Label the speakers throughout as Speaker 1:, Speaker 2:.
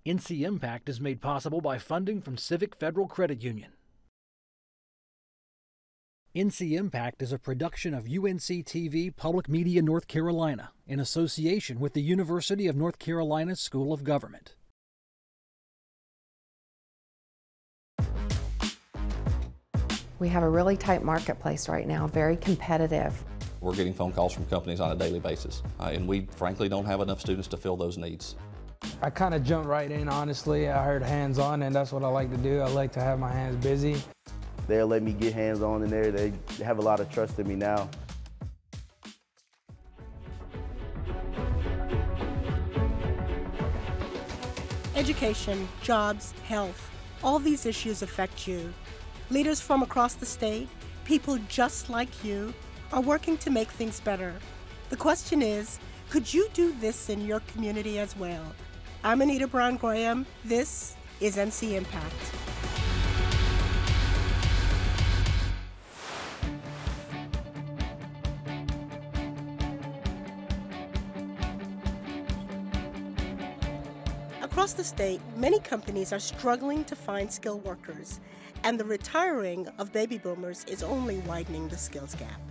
Speaker 1: ncIMPACT is made possible by funding from Civic Federal Credit Union. ncIMPACT is a production of UNC-TV Public Media North Carolina in association with the University of North Carolina School of Government.
Speaker 2: We have a really tight marketplace right now, very competitive.
Speaker 3: We're getting phone calls from companies on a daily basis, and we frankly don't have enough students to fill those needs.
Speaker 4: I kind of jumped right in, honestly. I heard hands-on, and that's what I like to do. I like to have my hands busy.
Speaker 5: They'll let me get hands-on in there. They have a lot of trust in me now.
Speaker 6: Education, jobs, health, all these issues affect you. Leaders from across the state, people just like you, are working to make things better. The question is, could you do this in your community as well? I'm Anita Brown Graham. This is ncIMPACT. Across the state, many companies are struggling to find skilled workers, and the retiring of baby boomers is only widening the skills gap.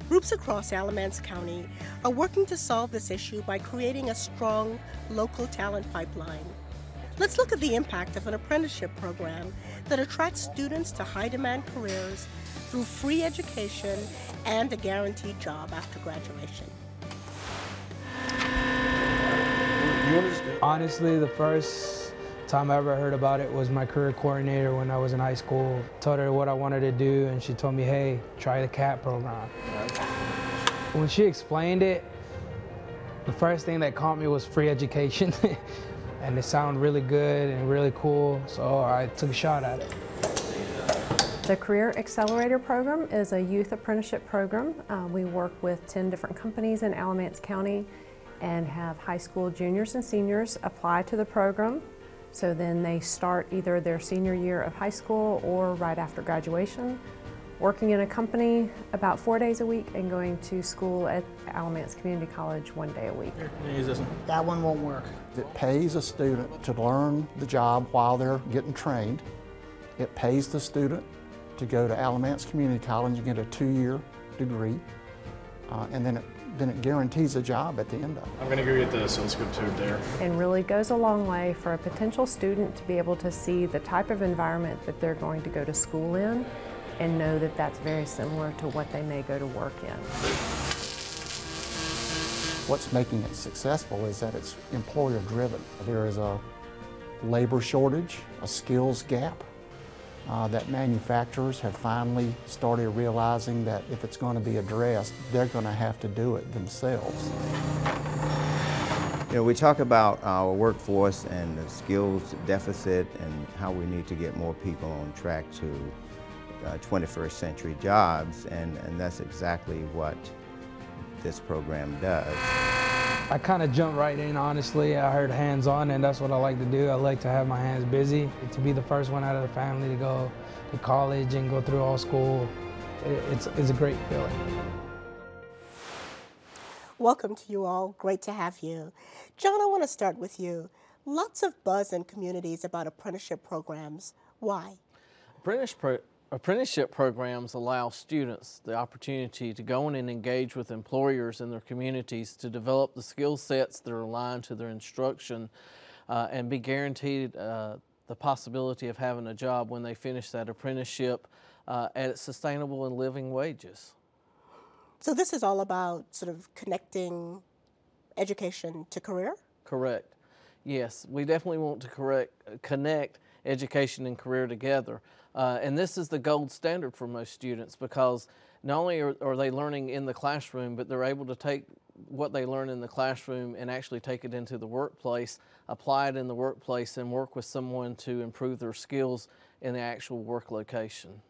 Speaker 6: Groups across Alamance County are working to solve this issue by creating a strong local talent pipeline. Let's look at the impact of an apprenticeship program that attracts students to high-demand careers through free education and a guaranteed job after graduation.
Speaker 4: Honestly, the first time I ever heard about it was my career coordinator when I was in high school. Told her what I wanted to do, and she told me, hey, try the CAT program. When she explained it, the first thing that caught me was free education. And it sounded really good and really cool, so I took a shot at it.
Speaker 7: The Career Accelerator program is a youth apprenticeship program. We work with 10 different companies in Alamance County and have high school juniors and seniors apply to the program. So then they start either their senior year of high school or right after graduation, working in a company about 4 days a week and going to school at Alamance Community College 1 day a week.
Speaker 8: That one won't work.
Speaker 9: It pays a student to learn the job while they're getting trained. It pays the student to go to Alamance Community College and get a 2-year degree, and then it guarantees a job at the end of it.
Speaker 10: I'm going to go get the oscilloscope tube there.
Speaker 7: And really goes a long way for a potential student to be able to see the type of environment that they're going to go to school in and know that that's very similar to what they may go to work in.
Speaker 9: What's making it successful is that it's employer driven. There is a labor shortage, a skills gap, that manufacturers have finally started realizing that if it's going to be addressed, they're going to have to do it themselves.
Speaker 11: You know, we talk about our workforce and the skills deficit and how we need to get more people on track to 21st century jobs, and that's exactly what this program does.
Speaker 4: I kind of jumped right in, honestly. I heard hands-on, and that's what I like to do. I like to have my hands busy. To be the first one out of the family to go to college and go through all school, it's a great feeling.
Speaker 6: Welcome to you all. Great to have you. John, I want to start with you. Lots of buzz in communities about apprenticeship programs. Why?
Speaker 12: Apprenticeship programs allow students the opportunity to go in and engage with employers in their communities to develop the skill sets that are aligned to their instruction and be guaranteed the possibility of having a job when they finish that apprenticeship at sustainable and living wages.
Speaker 6: So this is all about sort of connecting education to career?
Speaker 12: Correct. Yes, we definitely want to connect education and career together. And this is the gold standard for most students, because not only are they learning in the classroom, but they're able to take what they learn in the classroom and actually take it into the workplace, apply it in the workplace, and work with someone to improve their skills in the actual work location.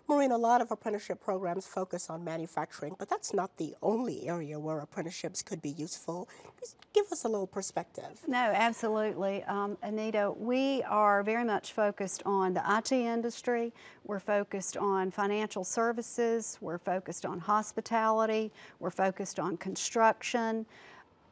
Speaker 6: Maureen, a lot of apprenticeship programs focus on manufacturing, but that's not the only area where apprenticeships could be useful. Just give us a little perspective.
Speaker 13: No, absolutely. Anita, we are very much focused on the IT industry. We're focused on financial services. We're focused on hospitality. We're focused on construction.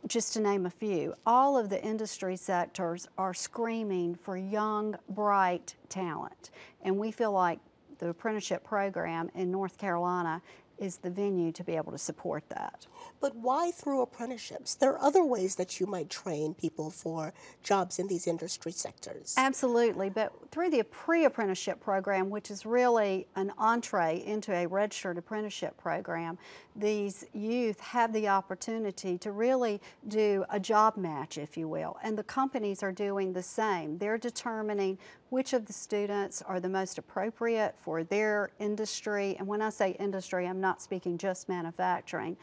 Speaker 13: just to name a few. All of the industry sectors are screaming for young, bright talent, and we feel like the apprenticeship program in North Carolina is the venue to be able to support that.
Speaker 6: But why through apprenticeships? There are other ways that you might train people for jobs in these industry sectors.
Speaker 13: Absolutely, but through the pre-apprenticeship program, which is really an entree into a registered apprenticeship program, these youth have the opportunity to really do a job match, if you will, and the companies are doing the same. They're determining which of the students are the most appropriate for their industry, and when I say industry, I'm not speaking just manufacturing,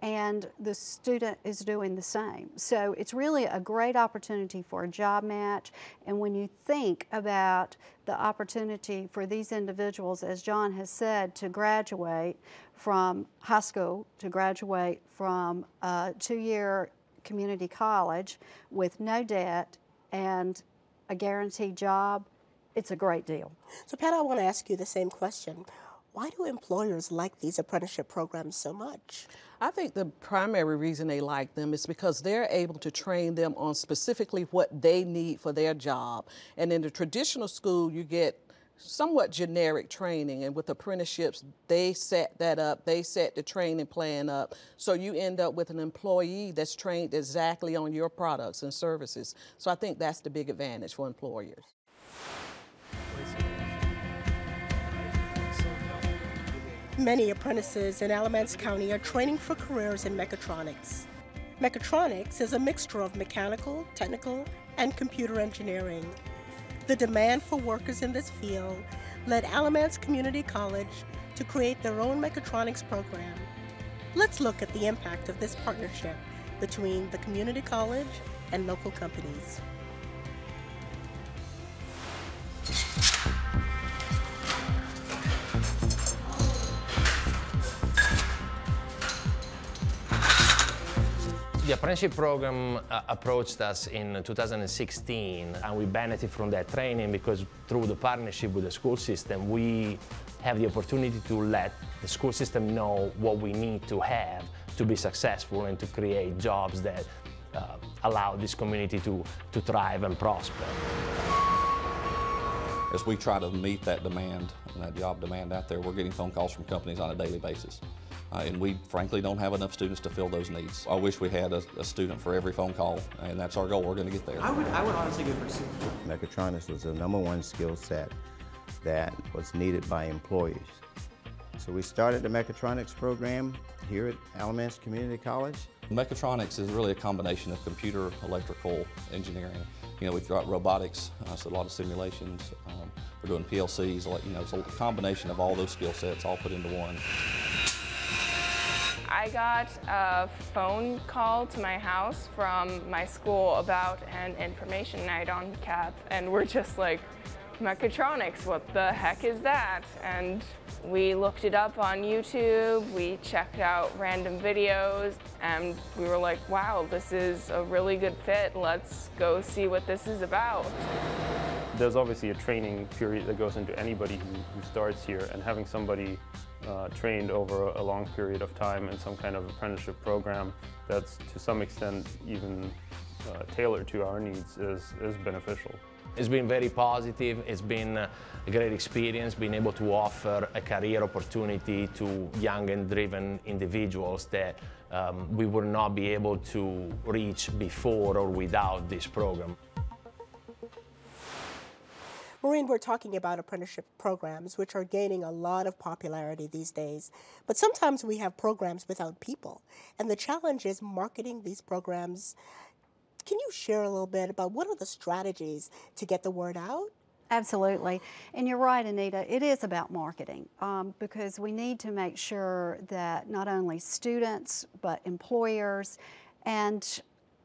Speaker 13: and the student is doing the same. So it's really a great opportunity for a job match, and when you think about the opportunity for these individuals, as John has said, to graduate from high school, to graduate from a 2-year community college with no debt and a guaranteed job, it's a great deal.
Speaker 6: So Pat, I want to ask you the same question. Why do employers like these apprenticeship programs so much?
Speaker 14: I think the primary reason they like them is because they're able to train them on specifically what they need for their job. And in the traditional school, you get somewhat generic training, and with apprenticeships, they set that up, they set the training plan up, so you end up with an employee that's trained exactly on your products and services. So I think that's the big advantage for employers.
Speaker 6: Many apprentices in Alamance County are training for careers in mechatronics. Mechatronics is a mixture of mechanical, technical, and computer engineering. The demand for workers in this field led Alamance Community College to create their own mechatronics program. Let's look at the impact of this partnership between the community college and local companies.
Speaker 15: The apprenticeship program approached us in 2016, and we benefit from that training because through the partnership with the school system, we have the opportunity to let the school system know what we need to have to be successful and to create jobs that allow this community to thrive and prosper.
Speaker 3: As we try to meet that demand and that job demand out there, we're getting phone calls from companies on a daily basis. And we frankly don't have enough students to fill those needs. I wish we had a student for every phone call, and that's our goal. We're going to get there.
Speaker 16: I would honestly go for 2.
Speaker 11: Mechatronics was the #1 skill set that was needed by employers. So we started the mechatronics program here at Alamance Community College.
Speaker 3: Mechatronics is really a combination of computer, electrical, engineering. You know, we've got robotics, so a lot of simulations. We're doing PLCs, you know, it's a combination of all those skill sets all put into one.
Speaker 17: I got a phone call to my house from my school about an information night on CAP, and we're just like, mechatronics, what the heck is that? And we looked it up on YouTube, we checked out random videos, and we were like, wow, this is a really good fit. Let's go see what this is about.
Speaker 10: There's obviously a training period that goes into anybody who starts here, and having somebody trained over a long period of time in some kind of apprenticeship program that's to some extent even tailored to our needs is beneficial.
Speaker 15: It's been very positive. It's been a great experience being able to offer a career opportunity to young and driven individuals that we would not be able to reach before or without this program.
Speaker 6: Maureen, we're talking about apprenticeship programs, which are gaining a lot of popularity these days. But sometimes we have programs without people, and the challenge is marketing these programs. Can you share a little bit about what are the strategies to get the word out?
Speaker 13: Absolutely. And you're right, Anita, it is about marketing because we need to make sure that not only students, but employers and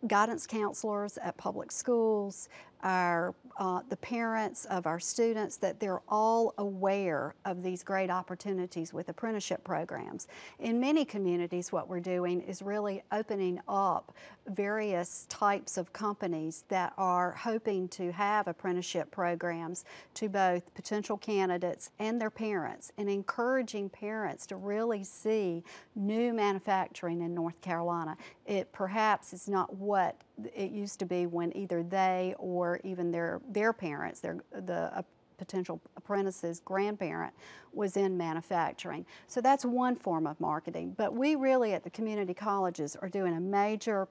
Speaker 13: guidance counselors at public schools, the parents of our students, that they're all aware of these great opportunities with apprenticeship programs. In many communities, what we're doing is really opening up various types of companies that are hoping to have apprenticeship programs to both potential candidates and their parents, and encouraging parents to really see new manufacturing in North Carolina. It perhaps is not what it used to be when either they or even their parents, the potential apprentice's grandparent, was in manufacturing. So that's one form of marketing. But we really at the community colleges are doing a major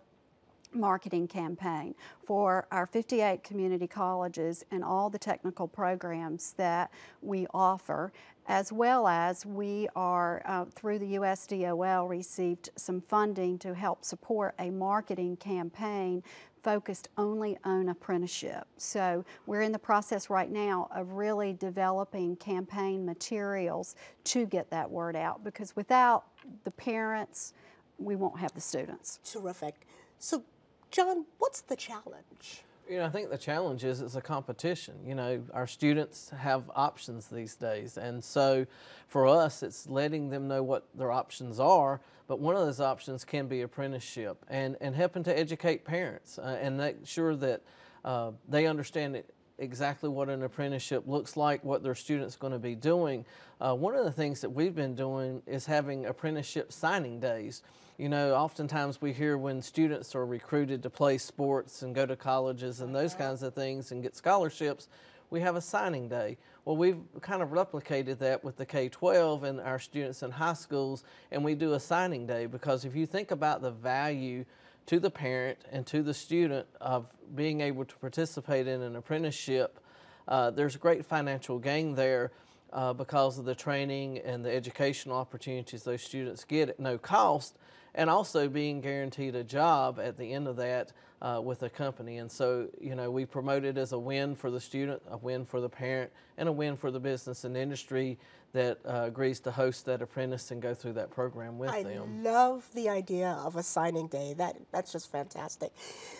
Speaker 13: marketing campaign for our 58 community colleges and all the technical programs that we offer, as well as we are, through the USDOL, received some funding to help support a marketing campaign focused only on apprenticeship. So we're in the process right now of really developing campaign materials to get that word out, because without the parents, we won't have the students.
Speaker 6: Terrific. So, John, what's the challenge?
Speaker 12: You know, I think the challenge is it's a competition. You know, our students have options these days, and so for us it's letting them know what their options are, but one of those options can be apprenticeship, and helping to educate parents and make sure that they understand exactly what an apprenticeship looks like, what their student's going to be doing. One of the things that we've been doing is having apprenticeship signing days. You know, oftentimes we hear when students are recruited to play sports and go to colleges and those kinds of things and get scholarships, we have a signing day. Well, we've kind of replicated that with the K-12 and our students in high schools, and we do a signing day, because if you think about the value to the parent and to the student of being able to participate in an apprenticeship, there's great financial gain there because of the training and the educational opportunities those students get at no cost, and also being guaranteed a job at the end of that with a company. And so, you know, we promote it as a win for the student, a win for the parent, and a win for the business and industry that agrees to host that apprentice and go through that program with them.
Speaker 6: I love the idea of a signing day. That's just fantastic.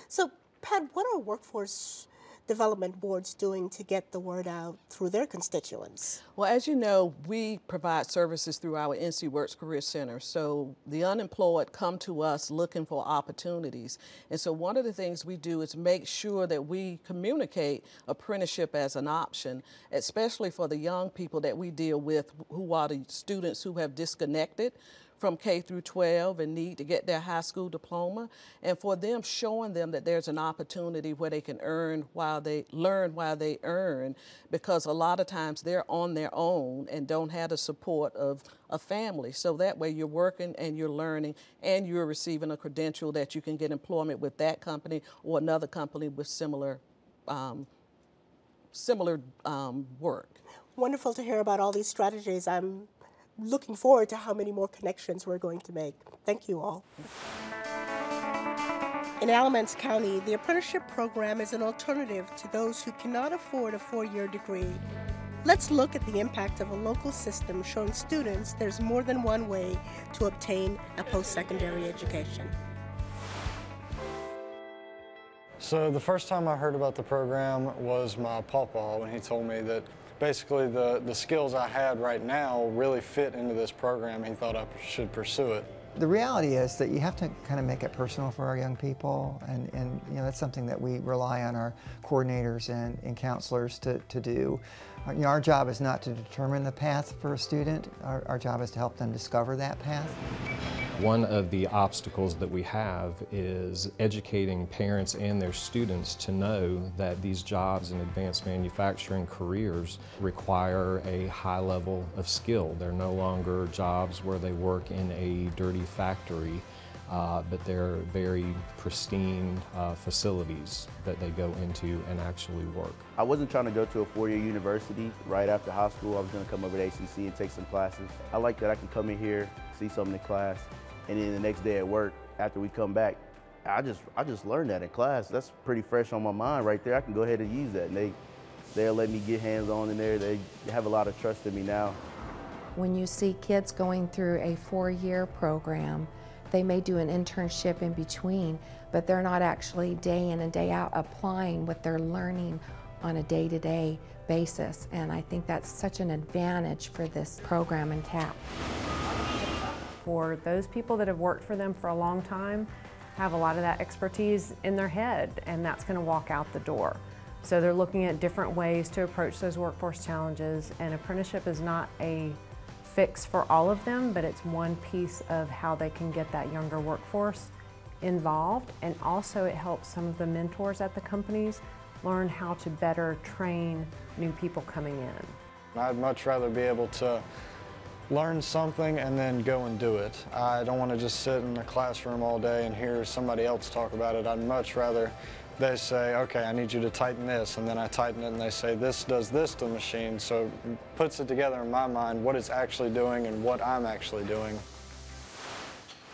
Speaker 6: So, Pat, what are workforce development boards doing to get the word out through their constituents?
Speaker 14: Well, as you know, we provide services through our NC Works Career Center. So the unemployed come to us looking for opportunities. And so one of the things we do is make sure that we communicate apprenticeship as an option, especially for the young people that we deal with, who are the students who have disconnected from K through 12 and need to get their high school diploma, and for them, showing them that there's an opportunity where they can learn while they earn, because a lot of times they're on their own and don't have the support of a family. So that way you're working and you're learning and you're receiving a credential that you can get employment with that company or another company with similar work.
Speaker 6: Wonderful to hear about all these strategies. I'm looking forward to how many more connections we're going to make. Thank you all. In Alamance County, the apprenticeship program is an alternative to those who cannot afford a four-year degree. Let's look at the impact of a local system showing students there's more than one way to obtain a post-secondary education.
Speaker 16: So the first time I heard about the program was my papa, when he told me that basically the skills I had right now really fit into this program. He thought I should pursue it.
Speaker 18: The reality is that you have to kind of make it personal for our young people, and you know, that's something that we rely on our coordinators and counselors to do. You know, our job is not to determine the path for a student. Our job is to help them discover that path.
Speaker 19: One of the obstacles that we have is educating parents and their students to know that these jobs in advanced manufacturing careers require a high level of skill. They're no longer jobs where they work in a dirty factory, but they're very pristine facilities that they go into and actually work.
Speaker 5: I wasn't trying to go to a four-year university right after high school. I was going to come over to ACC and take some classes. I like that I can come in here, see something in class, and then the next day at work, after we come back, I just learned that in class. That's pretty fresh on my mind right there. I can go ahead and use that. And they'll let me get hands-on in there. They have a lot of trust in me now.
Speaker 2: When you see kids going through a four-year program, They may do an internship in between, but they're not actually day in and day out applying what they're learning on a day-to-day basis. And I think that's such an advantage for this program in CAP.
Speaker 7: For those people that have worked for them for a long time, have a lot of that expertise in their head, and that's going to walk out the door. So they're looking at different ways to approach those workforce challenges, and apprenticeship is not a fix for all of them, but it's one piece of how they can get that younger workforce involved. And also it helps some of the mentors at the companies learn how to better train new people coming in.
Speaker 16: I'd much rather be able to learn something and then go and do it. I don't want to just sit in the classroom all day and hear somebody else talk about it. I'd much rather they say, okay, I need you to tighten this, and then I tighten it and they say, this does this to the machine. So it puts it together in my mind what it's actually doing and what I'm actually doing.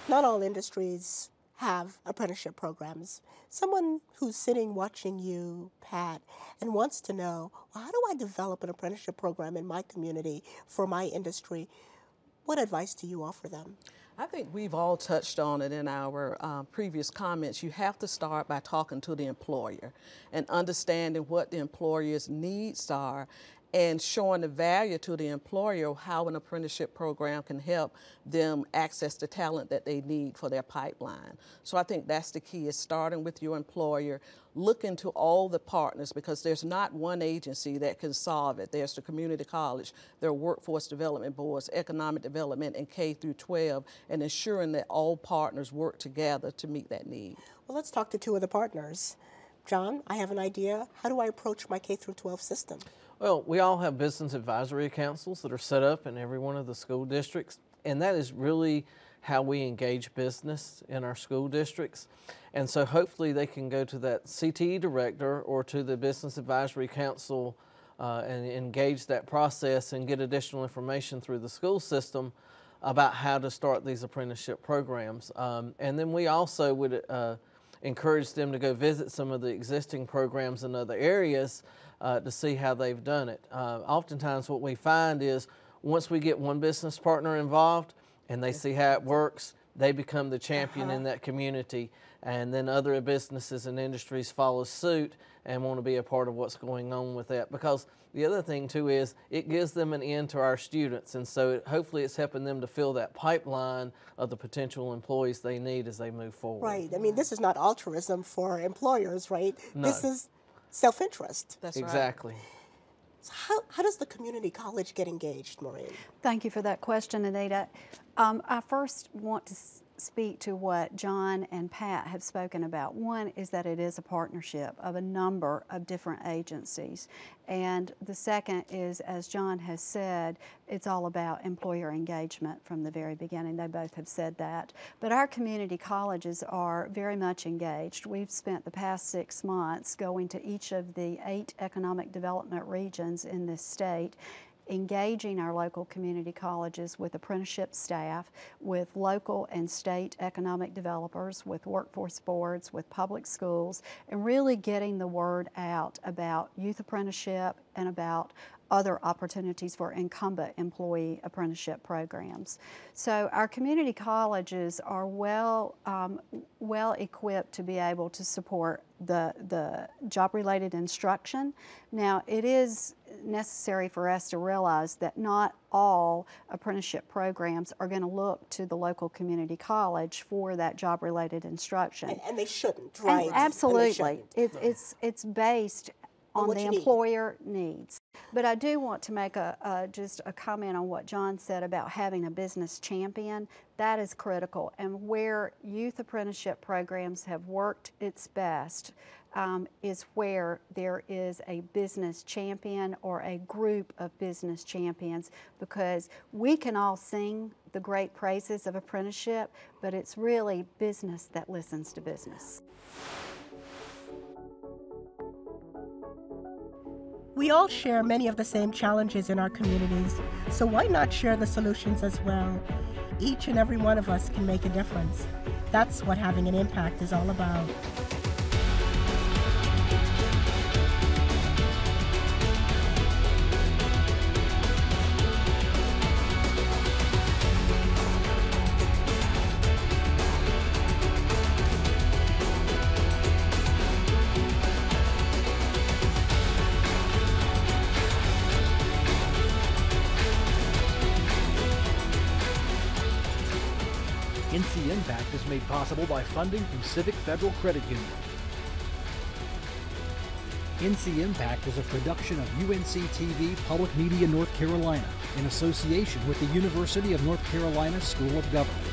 Speaker 6: Not all industries have apprenticeship programs. Someone who's sitting watching you, Pat, and wants to know, well, how do I develop an apprenticeship program in my community for my industry? What advice do you offer them?
Speaker 14: I think we've all touched on it in our previous comments. You have to start by talking to the employer and understanding what the employer's needs are and showing the value to the employer how an apprenticeship program can help them access the talent that they need for their pipeline. So I think that's the key, is starting with your employer, look into all the partners, because there's not one agency that can solve it. There's the community college, there are workforce development boards, economic development, and K through 12, and ensuring that all partners work together to meet that need.
Speaker 6: Well, let's talk to two of the partners. John, I have an idea. How do I approach my K through 12 system?
Speaker 12: Well, we all have business advisory councils that are set up in every one of the school districts, and that is really how we engage business in our school districts. And so hopefully they can go to that CTE director or to the business advisory council and engage that process and get additional information through the school system about how to start these apprenticeship programs. And then we also would encourage them to go visit some of the existing programs in other areas to see how they've done it. Oftentimes what we find is once we get one business partner involved and they see how it works, they become the champion in that community, and then other businesses and industries follow suit and want to be a part of what's going on with that. Because the other thing too is it gives them an in to our students, and so hopefully it's helping them to fill that pipeline of the potential employees they need as they move forward.
Speaker 6: Right. I mean, this is not altruism for employers, right?
Speaker 12: No.
Speaker 6: This is self-interest.
Speaker 14: That's
Speaker 12: exactly.
Speaker 14: Right.
Speaker 6: So how does the community college get engaged, Maureen?
Speaker 13: Thank you for that question, Anita. I first want to speak to what John and Pat have spoken about. One is that it is a partnership of a number of different agencies. And the second is, as John has said, it's all about employer engagement from the very beginning. They both have said that. But our community colleges are very much engaged. We've spent the past 6 months going to each of the 8 economic development regions in this state, engaging our local community colleges with apprenticeship staff, with local and state economic developers, with workforce boards, with public schools, and really getting the word out about youth apprenticeship and about other opportunities for incumbent employee apprenticeship programs. So our community colleges are well equipped to be able to support the job-related instruction. Now, it is necessary for us to realize that not all apprenticeship programs are going to look to the local community college for that job-related instruction.
Speaker 6: And they shouldn't, right?
Speaker 13: And absolutely.
Speaker 6: And they shouldn't.
Speaker 13: It's based on the employer needs. But I do want to make just a comment on what John said about having a business champion. That is critical, and where youth apprenticeship programs have worked its best is where there is a business champion or a group of business champions, because we can all sing the great praises of apprenticeship, but it's really business that listens to business.
Speaker 6: We all share many of the same challenges in our communities, so why not share the solutions as well? Each and every one of us can make a difference. That's what having an impact is all about.
Speaker 1: ncIMPACT is made possible by funding from Civic Federal Credit Union. ncIMPACT is a production of UNC-TV Public Media North Carolina in association with the University of North Carolina School of Government.